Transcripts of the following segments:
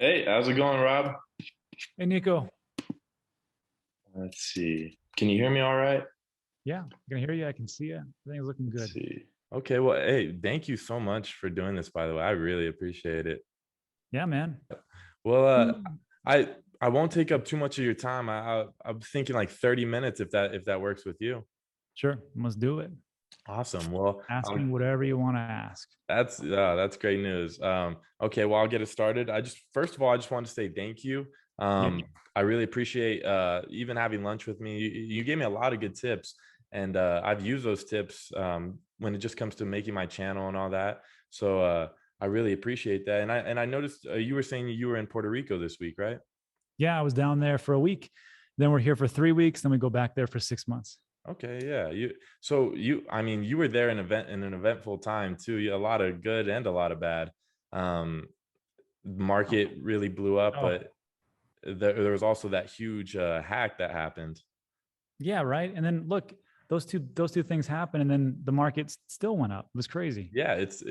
Hey, how's it going, Rob? Hey Nico, Let's see. Can you hear me all right? yeah, I can hear you. I can see you. Everything's looking Let's good. see. Okay, well, hey, thank you so much for doing this, by the way. I really appreciate it. Yeah, man. Well, Mm. I won't take up too much of your time. I'm thinking like 30 minutes if that works with you. Sure, let's do it. Awesome. Well, Ask me whatever you want to ask. that's great news. Okay, well, I'll get it started. First of all, I just want to say thank you. Yeah, I really appreciate even having lunch with me. You gave me a lot of good tips, and I've used those tips when it just comes to making my channel and all that. So I really appreciate that. And I noticed you were saying you were in Puerto Rico this week, right? yeah. I was down there for a week. Then we're here for 3 weeks. Then we go back there for 6 months. Okay, yeah. I mean, you were there in an eventful time too. A lot of good and a lot of bad. Um, Market really blew up, Oh, but there was also that huge hack that happened. yeah, right. And then look, those two things happened, and then the market still went up. It was crazy. Yeah, it's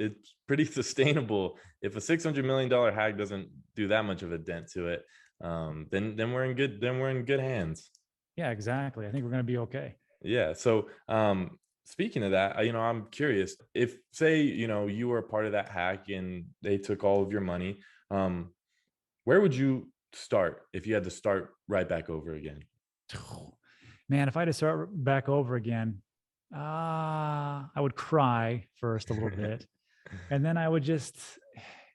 pretty sustainable. If a $600 million hack doesn't do that much of a dent to it, then we're in good hands. Yeah, exactly. I think we're gonna be okay. Yeah. So speaking of that, I'm curious if say you were a part of that hack and they took all of your money, um, where would you start if you had to start right back over again? Man, if I had to start back over again, I would cry first a little bit. And then I would just,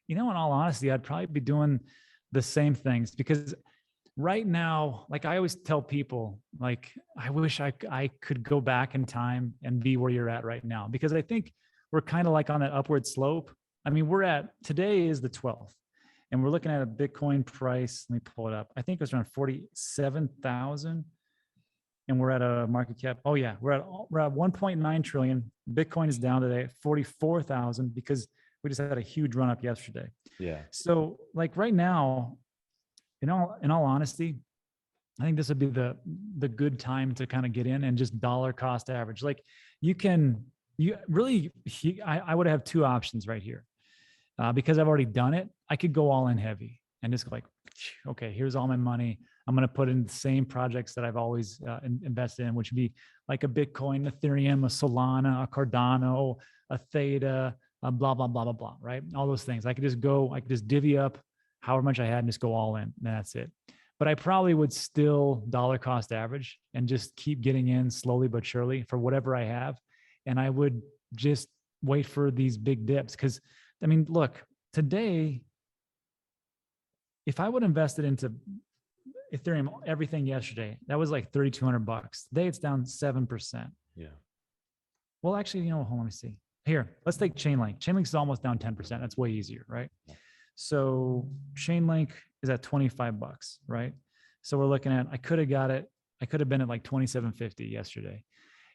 in all honesty, I'd probably be doing the same things because right now, like I always tell people, like, I wish I could go back in time and be where you're at right now because I think we're kind of like on that upward slope. I mean, today is the 12th and we're looking at a Bitcoin price. Let me pull it up. I think it was around 47,000 and we're at a market cap. Oh yeah, we're at 1.9 trillion. Bitcoin is down today at 44,000 because we just had a huge run up yesterday. Yeah. So like right now, in all honesty, I think this would be the good time to kind of get in and just dollar cost average. Like you really I would have two options right here. Because I've already done it, I could go all in heavy and just like, okay, here's all my money. I'm going to put in the same projects that I've always invested in, which would be like a Bitcoin, Ethereum, a Solana, a Cardano, a Theta, a blah, blah, blah, blah, blah, right? All those things. I could just divvy up however much I had and just go all in. And that's it. But I probably would still dollar cost average and just keep getting in slowly but surely for whatever I have. And I would just wait for these big dips because I mean, look, today, if I would have invested into Ethereum, everything yesterday, that was like $3,200. Today it's down 7%. Yeah. Well, actually, hold on, let me see. Here, let's take Chainlink. Chainlink is almost down 10%. That's way easier, right? So Chainlink is at $25, right? So we're looking at, I could have got it. I could have been at like 27.50 yesterday.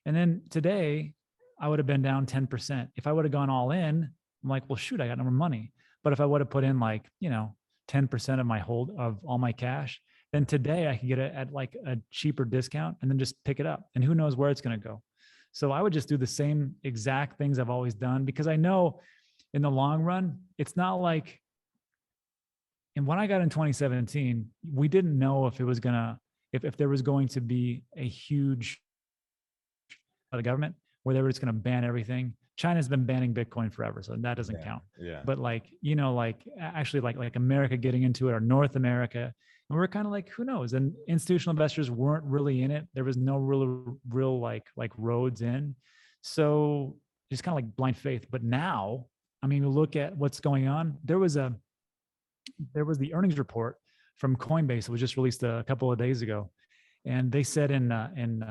And then today, I would have been down 10%. If I would have gone all in, I'm like, well, shoot, I got no more money. But if I would have put in like, 10% of my hold of all my cash, then today I could get it at like a cheaper discount and then just pick it up. And who knows where it's going to go. So I would just do the same exact things I've always done because I know in the long run, it's not like, and when I got in 2017, we didn't know if it was going to, if there was going to be a huge the government where they were just going to ban everything. China's been banning Bitcoin forever, so that doesn't Yeah. count. Yeah. But like, like actually like America getting into it or North America, and we're kind of like, who knows? And institutional investors weren't really in it. There was no real like roads in. So just kind of like blind faith. But now, I mean, look at what's going on. There was the earnings report from Coinbase that was just released a couple of days ago, and they said in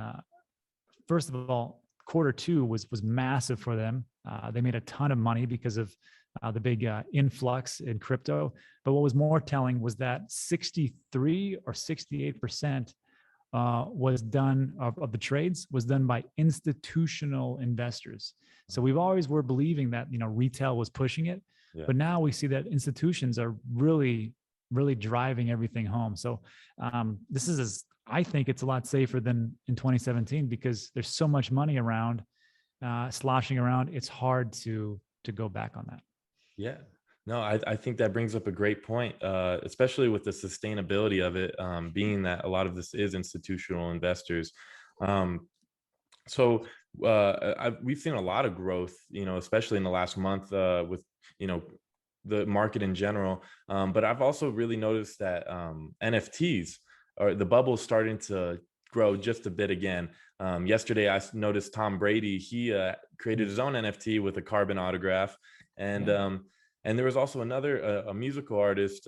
first of all, quarter two was massive for them. They made a ton of money because of the big influx in crypto. But what was more telling was that 63 or 68% was done of the trades was done by institutional investors. So we've always were believing that retail was pushing it, Yeah. but now we see that institutions are really driving everything home. So this is I think it's a lot safer than in 2017 because there's so much money around, sloshing around. It's hard to go back on that. Yeah. No, I think that brings up a great point, especially with the sustainability of it, being that a lot of this is institutional investors. Um, so we've seen a lot of growth, especially in the last month with, you know, the market in general. But I've also really noticed that NFTs or the bubble's starting to grow just a bit again. Yesterday, noticed Tom Brady, he created his own NFT with a carbon autograph. And Yeah. and there was also another a musical artist,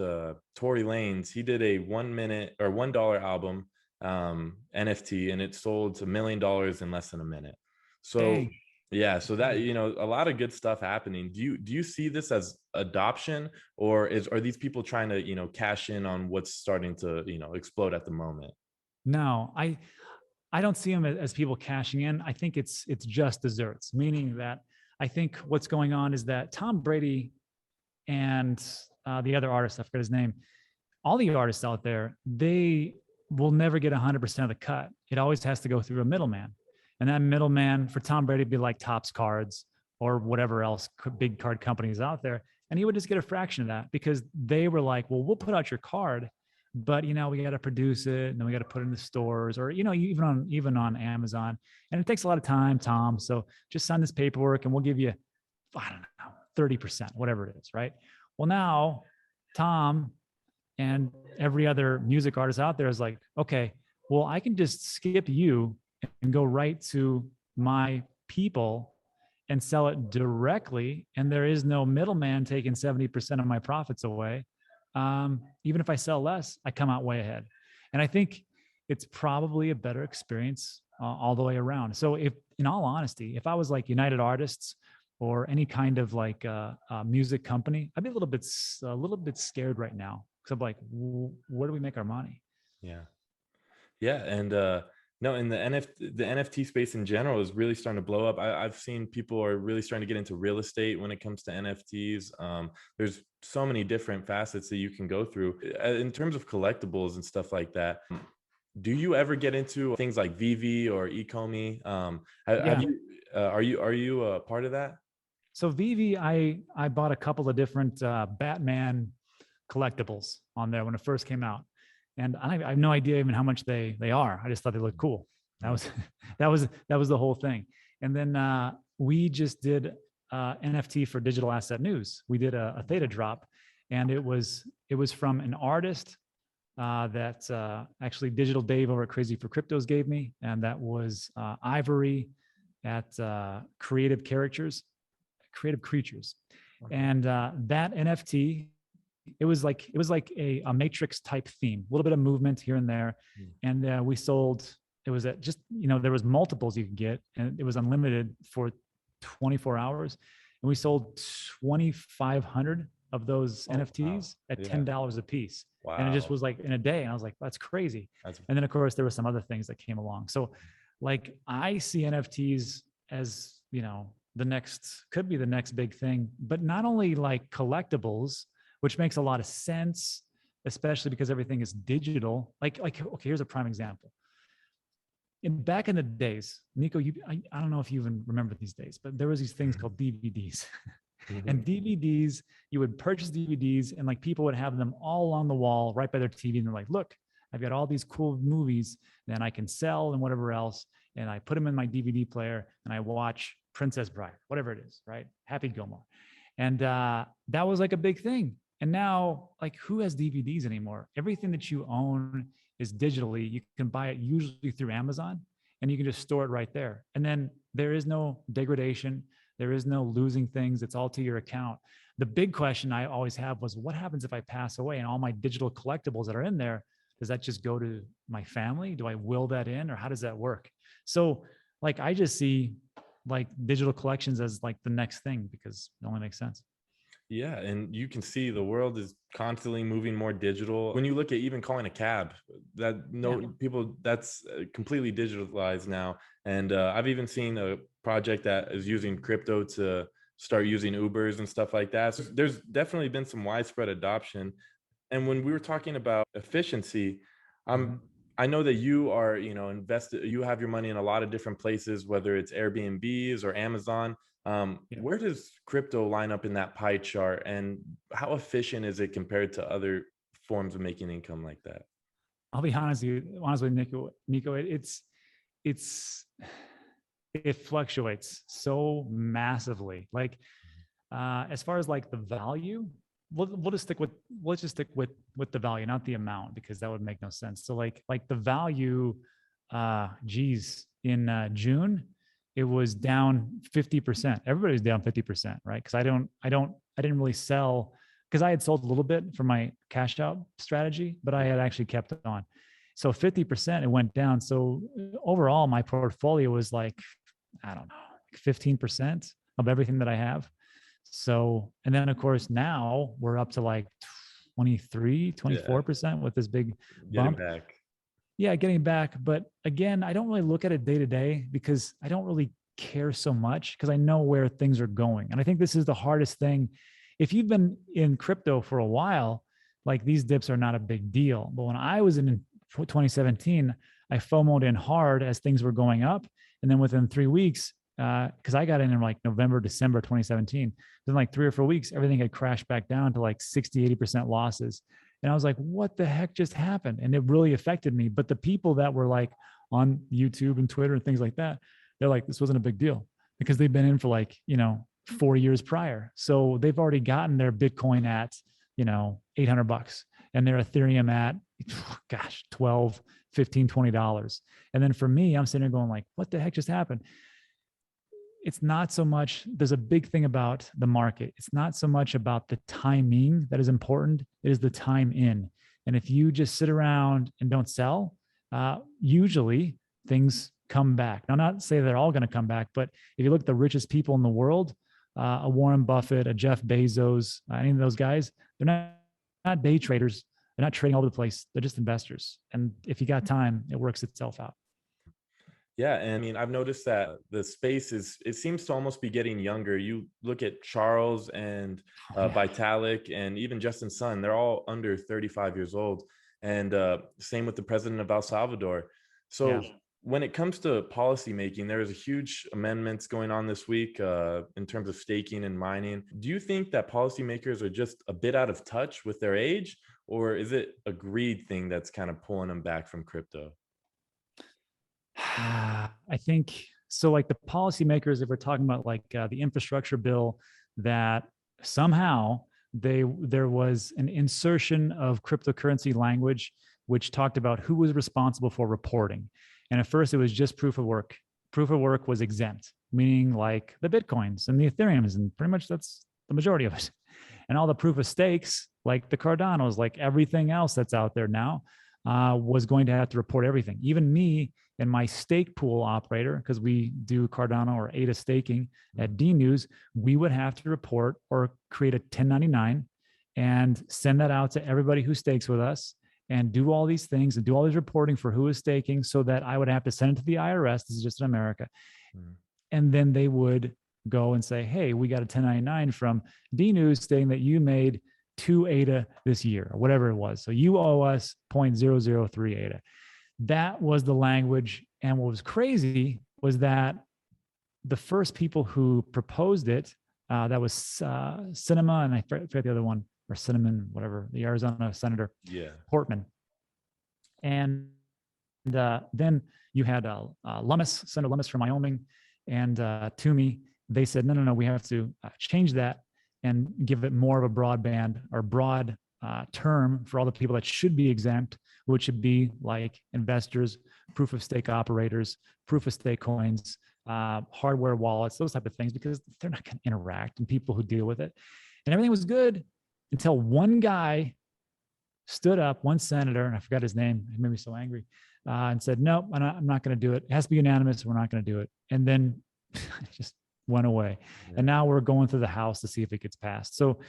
Tory Lanez. He did a 1 minute or $1 album NFT, and it sold to $1 million in less than a minute. So Dang. yeah, so that, a lot of good stuff happening. Do you see this as adoption, or are these people trying to, cash in on what's starting to, explode at the moment? No, I don't see them as people cashing in. I think it's just desserts, meaning that I think what's going on is that Tom Brady and the other artist, I forget his name, all the artists out there, they will never get 100% of the cut. It always has to go through a middleman. And that middleman for Tom Brady would be like Topps Cards or whatever else big card companies out there. And he would just get a fraction of that because they were like, well, we'll put out your card, but we got to produce it and then we got to put it in the stores or, even on Amazon. And it takes a lot of time, Tom. So just sign this paperwork and we'll give you, I don't know, 30%, whatever it is. Right. Well, now Tom and every other music artist out there is like, okay, well, I can just skip you and go right to my people and sell it directly. And there is no middleman taking 70% of my profits away. Even if I sell less, I come out way ahead. And I think it's probably a better experience all the way around. So if, in all honesty, if I was like United Artists or any kind of like music company, I'd be a little bit scared right now because I'm like, where do we make our money? Yeah. Yeah, and no, and the NFT space in general is really starting to blow up. I've seen people are really starting to get into real estate when it comes to NFTs. There's so many different facets that you can go through in terms of collectibles and stuff like that. Do you ever get into things like VeVe or Ecomi? Have Yeah. you? Are you a part of that? So VeVe, I bought a couple of different Batman collectibles on there when it first came out, and I have no idea even how much they are. I just thought they looked cool. That was that was the whole thing. And then we just did NFT for digital asset news. We did a theta drop, and it was from an artist that actually Digital Dave over at Crazy for Cryptos gave me, and that was Ivory at Creative Creatures, Okay. and that NFT, it was like a matrix type theme, a little bit of movement here and there, and we sold. It was at just there was multiples you could get, and it was unlimited for 24 hours, and we sold 2,500 of those Oh, wow. NFTs at Yeah. $10 a piece. And it just Wow. was like in a day. And I was like, that's crazy. That's And then of course there were some other things that came along. So like I see NFTs as, could be the next big thing, but not only like collectibles, which makes a lot of sense, especially because everything is digital. Okay, here's a prime example. Back in the days, Nico, I don't know if you even remember these days, but there was these things called DVDs. And DVDs, you would purchase DVDs and like people would have them all on the wall right by their TV. And they're like, look, I've got all these cool movies that I can sell and whatever else. And I put them in my DVD player and I watch Princess Bride, whatever it is, right? Happy Gilmore. And that was like a big thing. And now, like, who has DVDs anymore? Everything that you own is digitally. You can buy it usually through Amazon and you can just store it right there. And then there is no degradation. There is no losing things. It's all to your account. The big question I always have was, what happens if I pass away and all my digital collectibles that are in there, does that just go to my family? Do I will that in, or how does that work? So like, I just see like digital collections as like the next thing because it only makes sense. Yeah, and you can see the world is constantly moving more digital. When you look at even calling a cab, people, that's completely digitalized now. And I've even seen a project that is using crypto to start using Ubers and stuff like that. So there's definitely been some widespread adoption. And when we were talking about efficiency, I'm I know that you are, invested, you have your money in a lot of different places, whether it's Airbnbs or Amazon. Yeah. Where does crypto line up in that pie chart, and how efficient is it compared to other forms of making income like that? I'll be honest with Nico, it's it fluctuates so massively. Like as far as like the value, we'll just stick with let's just stick with the value, not the amount, because that would make no sense. So like the value, geez, in June, it was down 50%. Everybody's down 50%, right? Because I didn't really sell, because I had sold a little bit for my cash out strategy, but I had actually kept it on. So 50% it went down. So overall, my portfolio was like, I don't know, 15% of everything that I have. So, and then of course, now we're up to like 23, Yeah, 24% with this big getting bump. back. Yeah, getting back. But again, I don't really look at it day to day because I don't really care so much because I know where things are going. And I think this is the hardest thing. If you've been in crypto for a while, like these dips are not a big deal. But when I was in 2017, I FOMO'd in hard as things were going up. And then within 3 weeks, because I got in like November, December 2017, then like 3 or 4 weeks, everything had crashed back down to like 60, 80% losses. And I was like, what the heck just happened? And it really affected me. But the people that were like on YouTube and Twitter and things like that, they're like, this wasn't a big deal because they've been in for like, 4 years prior. So they've already gotten their Bitcoin at, $800 and their Ethereum at, gosh, 12, 15, $20. And then for me, I'm sitting there going like, what the heck just happened? It's not so much, there's a big thing about the market. It's not so much about the timing that is important. It is the time in. And if you just sit around and don't sell, usually things come back. Now, not say they're all going to come back, but if you look at the richest people in the world, a Warren Buffett, a Jeff Bezos, any of those guys, they're not day traders. They're not trading all over the place. They're just investors. And if you got time, it works itself out. Yeah, and I mean, I've noticed that the space it seems to almost be getting younger. You look at Charles and Vitalik and even Justin Sun, they're all under 35 years old. And same with the president of El Salvador. So Yeah. when it comes to policy making, there's a huge amendments going on this week in terms of staking and mining. Do you think that policymakers are just a bit out of touch with their age, or is it a greed thing that's kind of pulling them back from crypto? I think so. Like the policymakers, if we're talking about like the infrastructure bill, that somehow there was an insertion of cryptocurrency language which talked about who was responsible for reporting. And at first, it was just proof of work. Proof of work was exempt, meaning like the Bitcoins and the Ethereums, and pretty much that's the majority of it. And all the proof of stakes, like the Cardanos, like everything else that's out there now, was going to have to report everything. Even me and my stake pool operator, because we do Cardano or ADA staking at DNews, we would have to report or create a 1099 and send that out to everybody who stakes with us and do all these things and do all this reporting for who is staking, so that I would have to send it to the IRS. This is just in America. And then they would go and say, hey, we got a 1099 from DNews stating that you made 2 ADA this year, or whatever it was. So you owe us 0.003 ADA. That was the language. And what was crazy was that the first people who proposed it, that was Cinema, and I forget the other one, or Cinnamon, whatever, the Arizona Senator, Portman. And then you had Lummis, Senator Lummis from Wyoming, and Toomey. They said, no, we have to change that and give it more of a broadband or broad term for all the people that should be exempt, which should be like investors, proof of stake operators, proof of stake coins, hardware wallets, those type of things, because they're not going to interact, and people who deal with it. And everything was good until one guy stood up, one senator, and I forgot his name, it made me so angry, and said, no, I'm not going to do it. It has to be unanimous. We're not going to do it. And then just went away. Yeah. And now we're going through the House to see if it gets passed. So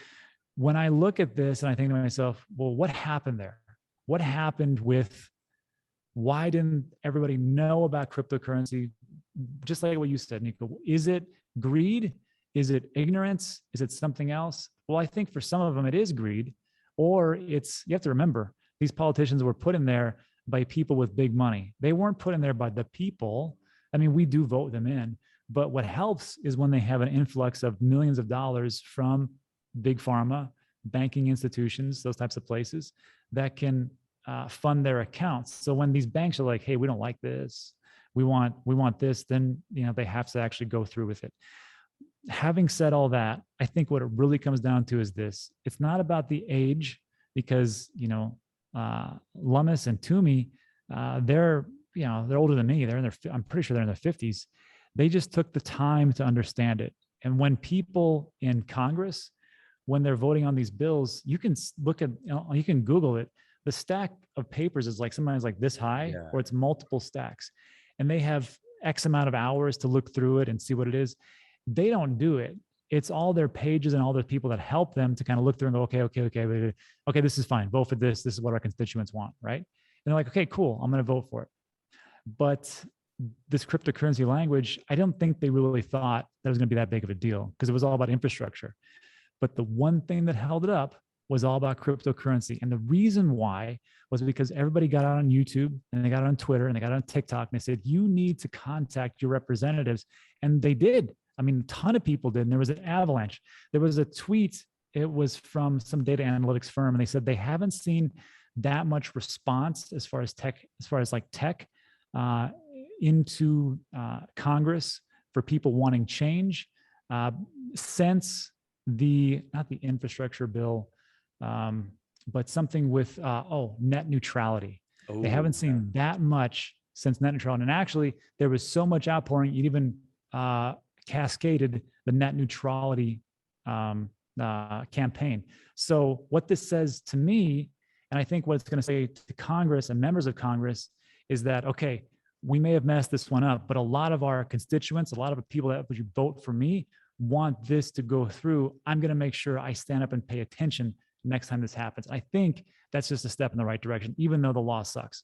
when I look at this and I think to myself, well, what happened there? What happened with, why didn't everybody know about cryptocurrency? Just like what you said, Nico, is it greed? Is it ignorance? Is it something else? Well, I think for some of them it is greed, or it's, you have to remember, these politicians were put in there by people with big money. They weren't put in there by the people. I mean, we do vote them in, but what helps is when they have an influx of millions of dollars from big pharma, banking institutions, those types of places that can fund their accounts. So when these banks are like, hey, we don't like this, we want this, then they have to actually go through with it. Having said all that, I think what it really comes down to is this: it's not about the age, because Lummis and Toomey, they're older than me. I'm pretty sure they're in their 50s. They just took the time to understand it. And when people in Congress, when they're voting on these bills, you can look at, you can Google it. The stack of papers is like sometimes like this high, or it's multiple stacks, and they have X amount of hours to look through it and see what it is. They don't do it. It's all their pages and all the people that help them to kind of look through and go, okay, this is fine. Vote for this. This is what our constituents want, right? And they're like, okay, cool, I'm going to vote for it. But this cryptocurrency language, I don't think they really thought that was going to be that big of a deal, because it was all about infrastructure. But the one thing that held it up was all about cryptocurrency. And the reason why was because everybody got out on YouTube, and they got on Twitter, and they got on TikTok, and they said, you need to contact your representatives. And they did. I mean, a ton of people did. And there was an avalanche. There was a tweet. It was from some data analytics firm. And they said they haven't seen that much response as far as tech into Congress for people wanting change since not the infrastructure bill, but something with net neutrality. They haven't seen that much since net neutrality. And actually, there was so much outpouring, it even cascaded the net neutrality campaign. So what this says to me, and I think what it's going to say to Congress and members of Congress, is that, okay, we may have messed this one up, but a lot of our constituents, a lot of the people that would vote for me, want this to go through. I'm going to make sure I stand up and pay attention next time this happens. I think that's just a step in the right direction, even though the law sucks.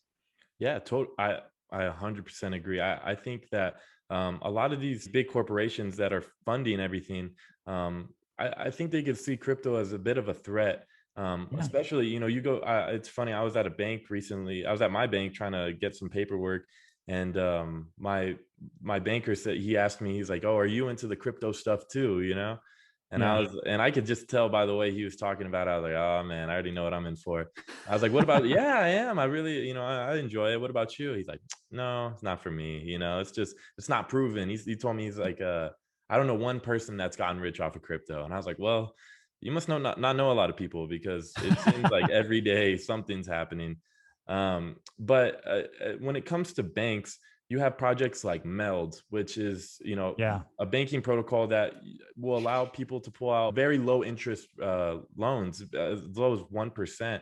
Yeah, I 100% agree. I think that a lot of these big corporations that are funding everything, I think they could see crypto as a bit of a threat. Especially, you go, it's funny, I was at a bank recently. I was at my bank trying to get some paperwork, and my banker said, he asked me, he's like, oh, are you into the crypto stuff too? And I could just tell by the way he was talking about it. I was like, oh man, I already know what I'm in for. I was like, what about, yeah, I am. I really, I enjoy it. What about you? He's like, no, it's not for me. It's not proven. He told me, he's like, I don't know one person that's gotten rich off of crypto. And I was like, well, you must not know a lot of people, because it seems like every day something's happening. But when it comes to banks, you have projects like MELD, which is, a banking protocol that will allow people to pull out very low interest loans, as low as 1%.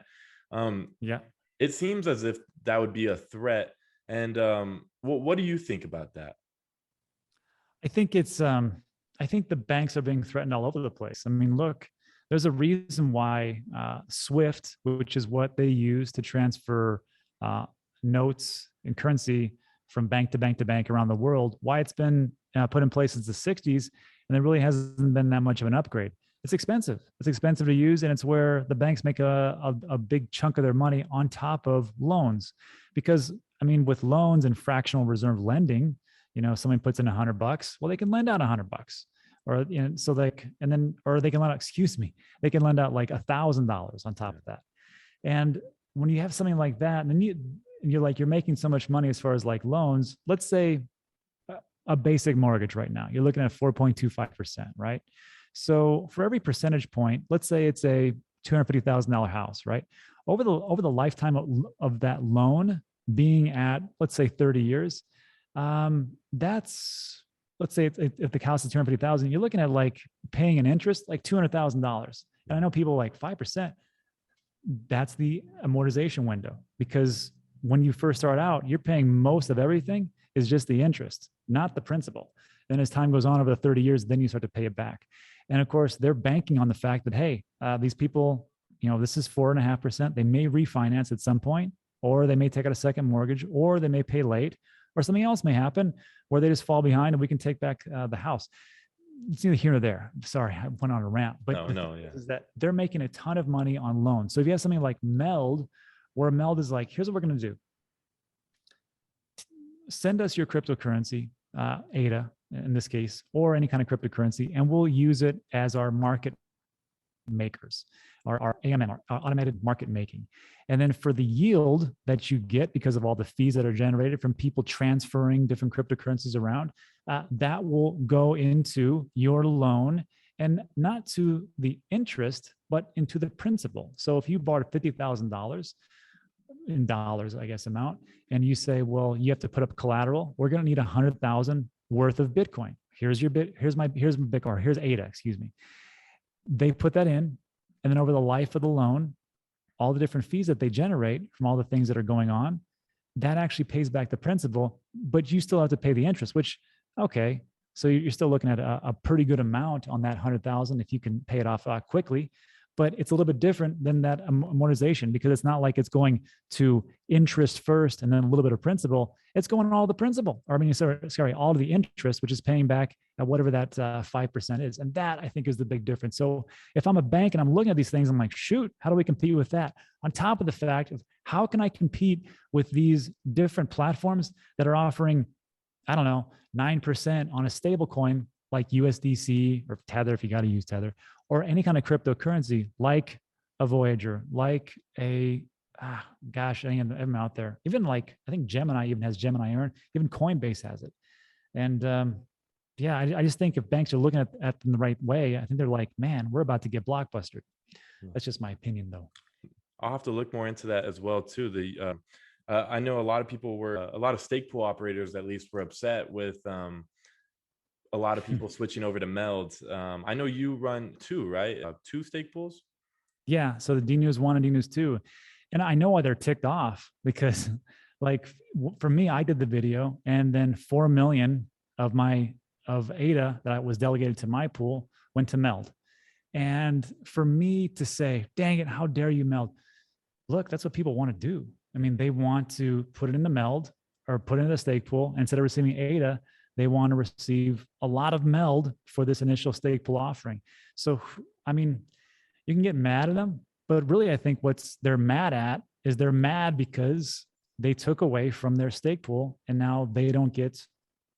It seems as if that would be a threat. And what do you think about that? I think I think the banks are being threatened all over the place. I mean, look, there's a reason why SWIFT, which is what they use to transfer notes and currency from bank to bank to bank around the world, why it's been put in place since the 60s, and there really hasn't been that much of an upgrade. It's expensive. It's expensive to use, and it's where the banks make a big chunk of their money on top of loans. Because, I mean, with loans and fractional reserve lending, somebody puts in $100, well, they can lend out $100. Or, so or they can lend out, they can lend out like $1,000 on top of that. And when you have something like that, and then you're making so much money as far as like loans, let's say a basic mortgage right now, you're looking at 4.25%, right? So for every percentage point, let's say it's a $250,000 house, right? Over the lifetime of that loan being at, let's say 30 years, that's, let's say if the house is 250,000, you're looking at like paying an interest like $200,000. And I know people like 5%. That's the amortization window, because when you first start out, you're paying most of everything is just the interest, not the principal. Then as time goes on over the 30 years, then you start to pay it back. And of course, they're banking on the fact that, hey, these people, this is 4.5%. They may refinance at some point, or they may take out a second mortgage, or they may pay late, or something else may happen where they just fall behind and we can take back the house. It's neither here nor there. Sorry, I went on a rant. But is that they're making a ton of money on loans. So if you have something like MELD, where MELD is like, here's what we're going to do. send us your cryptocurrency, ADA in this case, or any kind of cryptocurrency, and we'll use it as our market makers, our AMM, our automated market making. And then for the yield that you get because of all the fees that are generated from people transferring different cryptocurrencies around, that will go into your loan, and not to the interest, but into the principal. So if you borrowed $50,000 in dollars, I guess, amount, and you say, well, you have to put up collateral, we're going to need 100,000 worth of Bitcoin. Here's my Bitcoin, or here's ADA, excuse me. They put that in, and then over the life of the loan, all the different fees that they generate from all the things that are going on, that actually pays back the principal, but you still have to pay the interest, which, okay, so you're still looking at a pretty good amount on that 100,000 if you can pay it off quickly. But it's a little bit different than that amortization, because it's not like it's going to interest first and then a little bit of principal. It's going all the principal, or I mean, sorry, all of the interest, which is paying back at whatever that 5% is. And that, I think, is the big difference. So if I'm a bank and I'm looking at these things, I'm like, shoot, how do we compete with that? On top of the fact of how can I compete with these different platforms that are offering, I don't know, 9% on a stable coin like USDC or Tether, if you got to use Tether, or any kind of cryptocurrency like a Voyager, like a, gosh, I think I'm out there. Even like, I think Gemini even has Gemini Earn, even Coinbase has it. And yeah, I just think if banks are looking at them the right way, I think they're like, man, we're about to get blockbustered. That's just my opinion, though. I'll have to look more into that as well, too. I know a lot of people were, a lot of stake pool operators at least were upset with a lot of people switching over to MELD. I know you run two, right? Two stake pools? Yeah. So the D-News 1 and D-News 2. And I know why they're ticked off, because like for me, I did the video, and then 4 million of ADA that was delegated to my pool went to MELD. And for me to say, dang it, how dare you, MELD? Look, that's what people want to do. I mean, they want to put it in the MELD or put it in the stake pool. And instead of receiving ADA, they want to receive a lot of MELD for this initial stake pool offering. So, I mean, you can get mad at them, but really I think they're mad at is they're mad because they took away from their stake pool, and now they don't get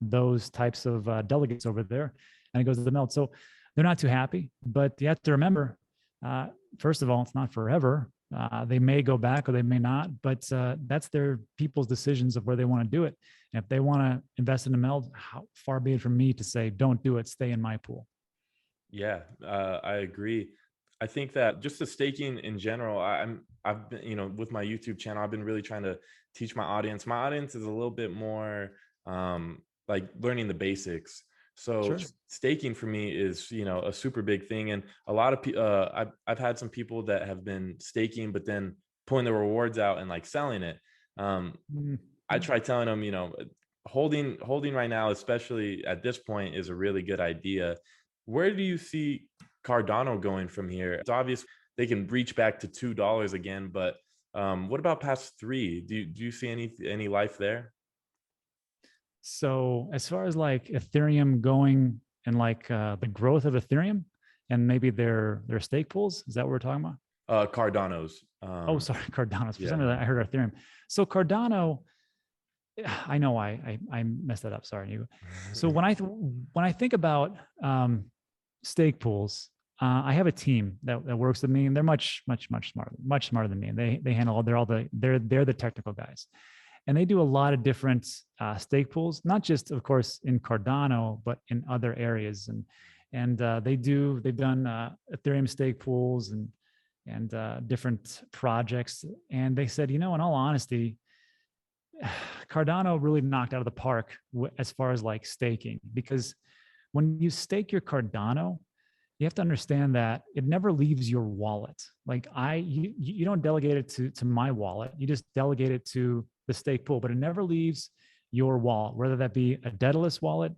those types of delegates over there, and it goes to the MELD. So they're not too happy, but you have to remember, first of all, it's not forever. They may go back or they may not, but that's their people's decisions of where they want to do it. And if they want to invest in a MELD, how far be it from me to say, don't do it, stay in my pool. Yeah, I agree. I think that just the staking in general, I've been, with my YouTube channel, I've been really trying to teach my audience. My audience is a little bit more like learning the basics. So sure. Staking for me is, a super big thing. And a lot of people, I've had some people that have been staking, but then pulling the rewards out and like selling it. I try telling them, holding right now, especially at this point, is a really good idea. Where do you see Cardano going from here? It's obvious they can reach back to $2 again, but what about past $3? Do you see any life there? So as far as like Ethereum going and like the growth of Ethereum and maybe their stake pools, is that what we're talking about? Cardano's. Sorry, Cardano's. For some reason I heard Ethereum. So Cardano, I know I messed that up. Sorry. So when I think about stake pools, I have a team that works with me, and they're much smarter than me. And they handle they're the technical guys. And they do a lot of different stake pools, not just, of course, in Cardano, but in other areas. And they've done Ethereum stake pools and different projects. And they said, in all honesty, Cardano really knocked out of the park as far as like staking, because when you stake your Cardano, you have to understand that it never leaves your wallet. Like you don't delegate it to my wallet. You just delegate it to the stake pool, but it never leaves your wallet, whether that be a Daedalus wallet,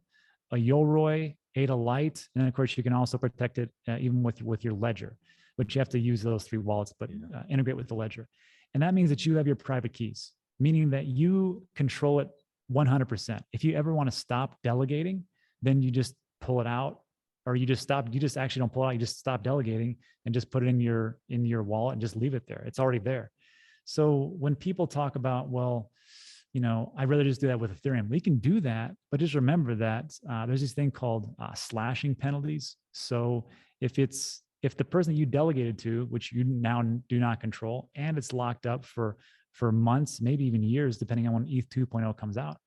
a Yoroi, ADA Lite, and then of course you can also protect it even with your ledger, but you have to use those 3 wallets, but integrate with the ledger. And that means that you have your private keys, meaning that you control it 100%. If you ever want to stop delegating, then you just pull it out, or you just actually don't pull it out. You just stop delegating and just put it in your wallet and just leave it there. It's already there. So when people talk about, well, I'd rather just do that with Ethereum. We can do that, but just remember that there's this thing called slashing penalties. So if the person that you delegated to, which you now do not control, and it's locked up for months, maybe even years, depending on when ETH 2.0 comes out,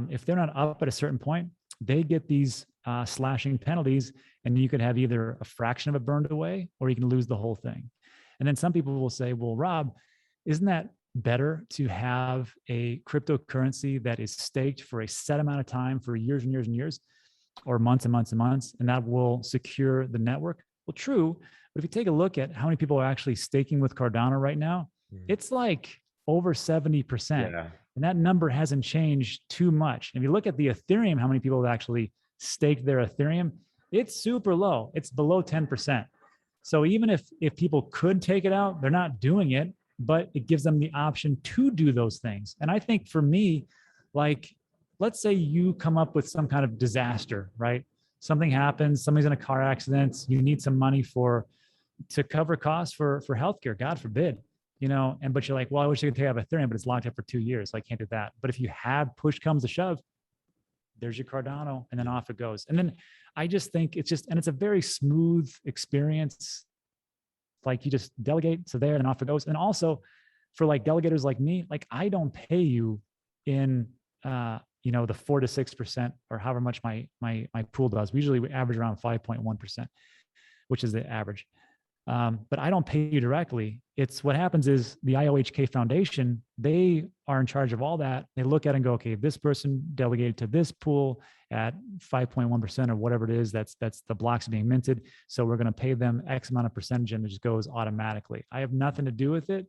if they're not up at a certain point, they get these slashing penalties, and you could have either a fraction of it burned away, or you can lose the whole thing. And then some people will say, well, Rob, isn't that better to have a cryptocurrency that is staked for a set amount of time for years and years and years, or months and months and months, and that will secure the network? Well, true. But if you take a look at how many people are actually staking with Cardano right now, it's like over 70%. Yeah. And that number hasn't changed too much. If you look at the Ethereum, how many people have actually staked their Ethereum, it's super low. It's below 10%. So even if people could take it out, they're not doing it, but it gives them the option to do those things. And I think for me, like, let's say you come up with some kind of disaster, right? Something happens, somebody's in a car accident, you need some money to cover costs for healthcare, God forbid, but you're like, well, I wish I could take out Ethereum, but it's locked up for 2 years, so I can't do that. But if you have push comes to shove, there's your Cardano, and then off it goes. And then I just think it's a very smooth experience. Like, you just delegate to there and off it goes. And also for like delegators like me, like, I don't pay you in the 4 to 6% or however much my pool does. We average around 5.1%, which is the average. But I don't pay you directly. It's what happens is the IOHK Foundation, they are in charge of all that. They look at it and go, okay, this person delegated to this pool at 5.1% or whatever it is, that's the blocks being minted. So we're going to pay them X amount of percentage, and it just goes automatically. I have nothing to do with it.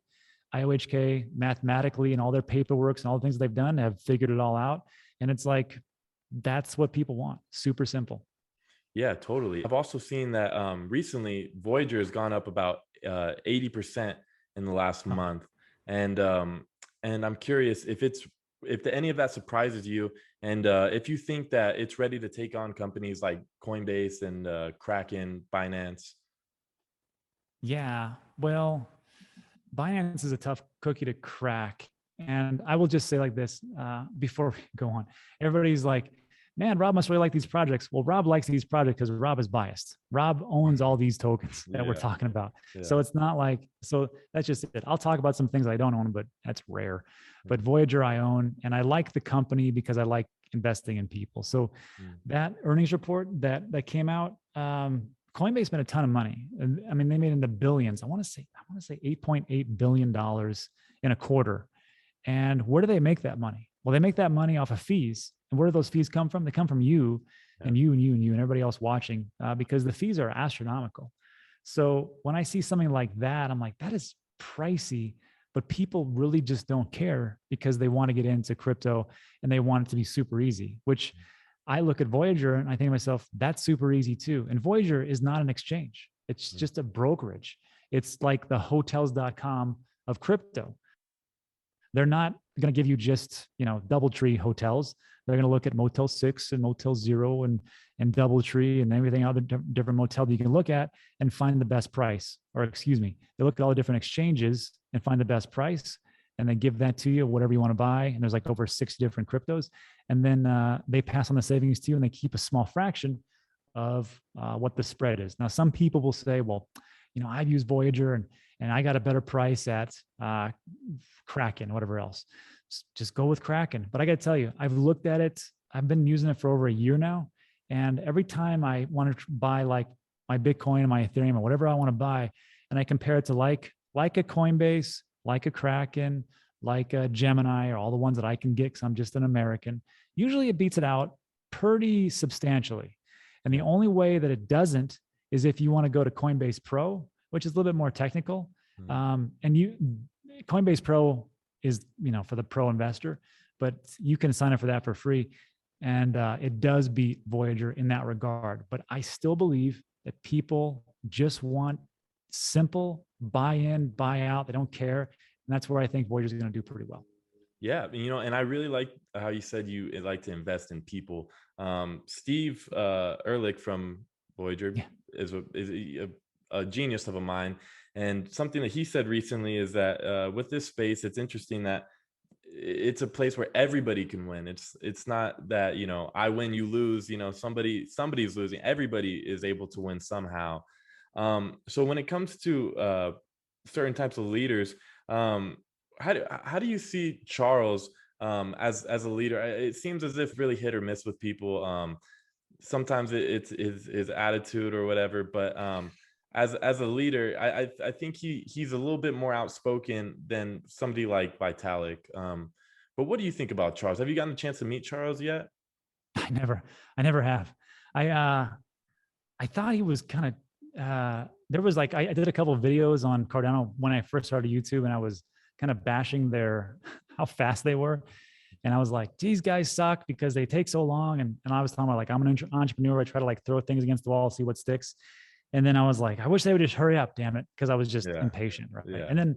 IOHK mathematically and all their paperwork and all the things they've done have figured it all out. And it's like, that's what people want. Super simple. Yeah, totally. I've also seen that recently Voyager has gone up about 80% in the last month. And I'm curious if any of that surprises you, and if you think that it's ready to take on companies like Coinbase and Kraken, Binance. Yeah, well, Binance is a tough cookie to crack. And I will just say like this before we go on. Everybody's like, man, Rob must really like these projects. Well, Rob likes these projects because Rob is biased. Rob owns all these tokens that we're talking about. Yeah. So it's not like, so that's just it. I'll talk about some things I don't own, but that's rare. But Voyager I own, and I like the company because I like investing in people. So that earnings report that came out, Coinbase made a ton of money. I mean, they made in the billions. I want to say $8.8 billion in a quarter. And where do they make that money? Well, they make that money off of fees. And where do those fees come from? They come from you and you and you and you and everybody else watching, because the fees are astronomical. So when I see something like that, I'm like, that is pricey, but people really just don't care because they want to get into crypto and they want it to be super easy, which I look at Voyager and I think to myself, that's super easy too. And Voyager is not an exchange. It's just a brokerage. It's like the hotels.com of crypto. They're not going to give you just, DoubleTree hotels. They're going to look at Motel 6 and Motel 0 and DoubleTree and everything other different motel that you can look at and find the best price. Or excuse me, they look at all the different exchanges and find the best price, and they give that to you, whatever you want to buy. And there's like over 60 different cryptos. And then they pass on the savings to you, and they keep a small fraction of what the spread is. Now, some people will say, well, I've used Voyager and I got a better price at Kraken, whatever else. Just go with Kraken. But I got to tell you, I've looked at it. I've been using it for over a year now. And every time I want to buy like my Bitcoin and my Ethereum or whatever I want to buy, and I compare it to like a Coinbase, like a Kraken, like a Gemini, or all the ones that I can get because I'm just an American, usually it beats it out pretty substantially. And the only way that it doesn't is if you want to go to Coinbase Pro, which is a little bit more technical. Coinbase Pro is, for the pro investor, but you can sign up for that for free. And it does beat Voyager in that regard. But I still believe that people just want simple buy in, buy out. They don't care. And that's where I think Voyager is going to do pretty well. Yeah. And I really like how you said you like to invest in people. Steve Ehrlich from Voyager is a genius of a mind. And something that he said recently is that with this space, it's interesting that it's a place where everybody can win. It's not that, you know, I win, you lose, you know, somebody's losing. Everybody is able to win somehow. So when it comes to certain types of leaders, how do you see Charles as a leader? It seems as if really hit or miss with people. Sometimes it's his attitude or whatever, but as a leader, I think he's a little bit more outspoken than somebody like Vitalik. But what do you think about Charles? Have you gotten a chance to meet Charles yet? I never have. I thought he was kind of, there was like, I did a couple of videos on Cardano when I first started YouTube, and I was kind of bashing how fast they were. And I was like, these guys suck because they take so long. And I was talking about like, I'm an entrepreneur. I try to like throw things against the wall, see what sticks. And then I was like, I wish they would just hurry up, damn it. Cause I was just impatient. Right. Yeah. And then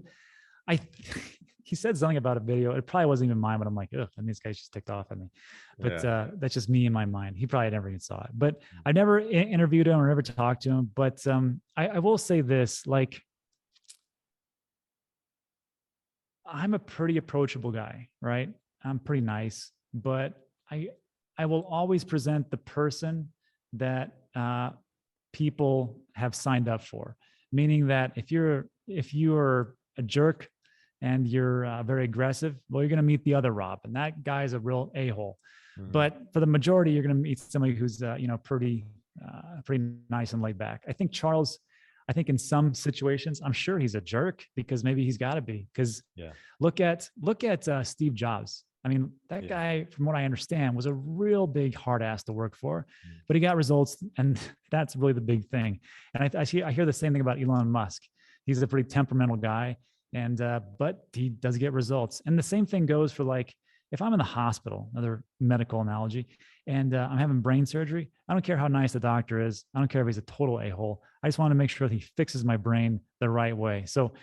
he said something about a video. It probably wasn't even mine, but I'm like, ugh, and these guys just ticked off at me. But that's just me in my mind. He probably never even saw it. But I've never interviewed him or never talked to him. But I will say this, like, I'm a pretty approachable guy, right? I'm pretty nice, but I will always present the person that people have signed up for. Meaning that if you're a jerk and you're very aggressive, well, you're going to meet the other Rob, and that guy's a real a-hole. Mm-hmm. But for the majority, you're going to meet somebody who's pretty nice and laid back. I think Charles. I think in some situations, I'm sure he's a jerk because maybe he's got to be. Because look at Steve Jobs. I mean, that guy, from what I understand, was a real big hard ass to work for, but he got results, and that's really the big thing. And I hear the same thing about Elon Musk. He's a pretty temperamental guy, and but he does get results. And the same thing goes for, like, if I'm in the hospital, another medical analogy, and I'm having brain surgery, I don't care how nice the doctor is. I don't care if he's a total a-hole. I just want to make sure that he fixes my brain the right way. So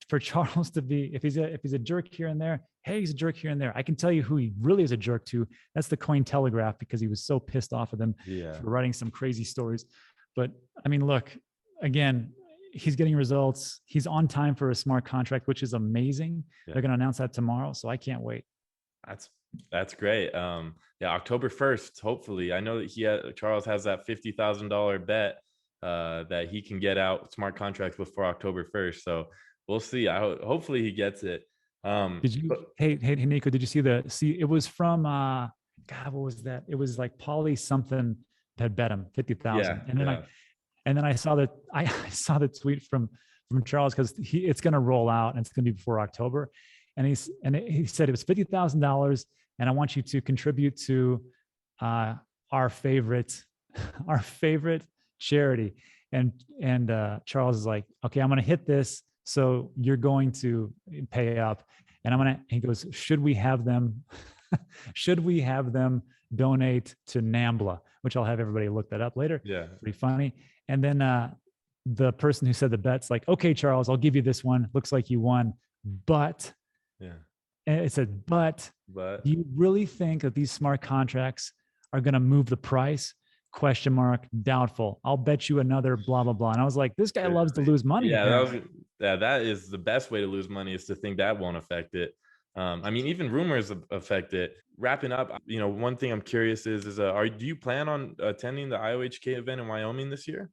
for Charles to be, if he's a jerk here and there, hey, he's a jerk here and there. I can tell you who he really is a jerk to. That's the Cointelegraph, because he was so pissed off at them for writing some crazy stories. But I mean, look, again, he's getting results. He's on time for a smart contract, which is amazing. They're going to announce that tomorrow, so I can't wait. That's great. October 1st, hopefully. I know that Charles has that $50,000 bet that he can get out smart contracts before October 1st. So we'll see. Hopefully he gets it. Hey Nico, did you see it was from God, what was that? It was like Polly something had bet him 50,000. And then I saw the tweet from Charles, because it's going to roll out and it's going to be before October. And he said it was $50,000, and I want you to contribute to our favorite charity. And Charles is like, okay, I'm going to hit this, so you're going to pay up. And he goes, should we have them donate to NAMBLA, which I'll have everybody look that up later. Yeah, pretty funny. And then the person who said the bet's like, okay, Charles, I'll give you this one. Looks like you won, but. And it said, but do you really think that these smart contracts are going to move the price? ? Doubtful. I'll bet you another blah, blah, blah. And I was like, this guy loves to lose money. That is the best way to lose money, is to think that won't affect it. I mean, even rumors affect it. Wrapping up, one thing I'm curious is do you plan on attending the IOHK event in Wyoming this year?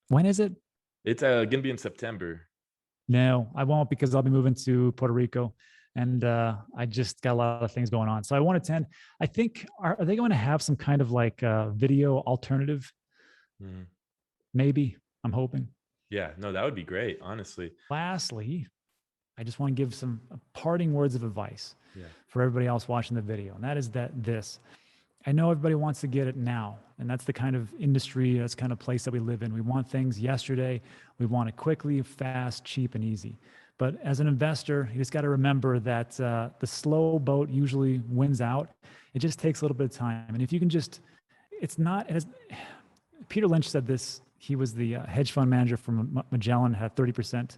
When is it? It's going to be in September. No, I won't, because I'll be moving to Puerto Rico, and I just got a lot of things going on. So I won't attend. I think, are they going to have some kind of like video alternative? Maybe. I'm hoping. Yeah, no, that would be great, honestly. Lastly, I just want to give some parting words of advice for everybody else watching the video. And that is I know everybody wants to get it now. And that's the kind of industry, that's the kind of place that we live in. We want things yesterday. We want it quickly, fast, cheap, and easy. But as an investor, you just got to remember that the slow boat usually wins out. It just takes a little bit of time. And if you can just, Peter Lynch said this. He was the hedge fund manager from Magellan, had 30%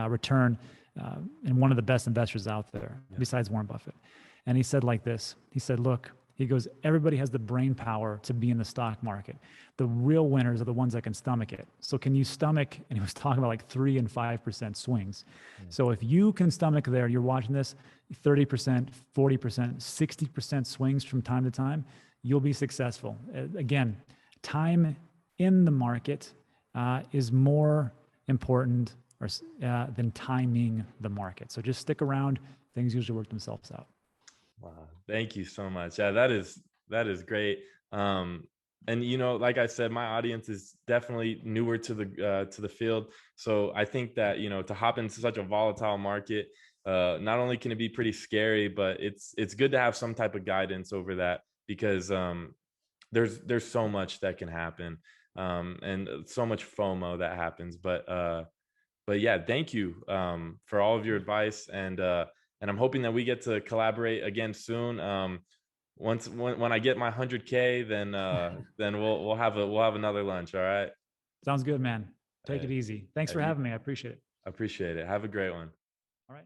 return, and one of the best investors out there, besides Warren Buffett. And he said like this. He said, look, He goes, everybody has the brain power to be in the stock market. The real winners are the ones that can stomach it. So can you stomach, and he was talking about like 3 and 5% swings. So if you can stomach there, you're watching this, 30%, 40%, 60% swings from time to time, you'll be successful. Again, time in the market is more important than timing the market. So just stick around. Things usually work themselves out. Wow. Thank you so much. Yeah, that is great. And you know, like I said, my audience is definitely newer to the field. So I think that, you know, to hop into such a volatile market, not only can it be pretty scary, but it's good to have some type of guidance over that, because there's so much that can happen, and so much FOMO that happens. But yeah, thank you for all of your advice, and I'm hoping that we get to collaborate again soon. When I get my 100K, then we'll have another lunch. All right. Sounds good, man. Take Hey, it easy. Thanks for having me. I appreciate it. I appreciate it. Have a great one. All right.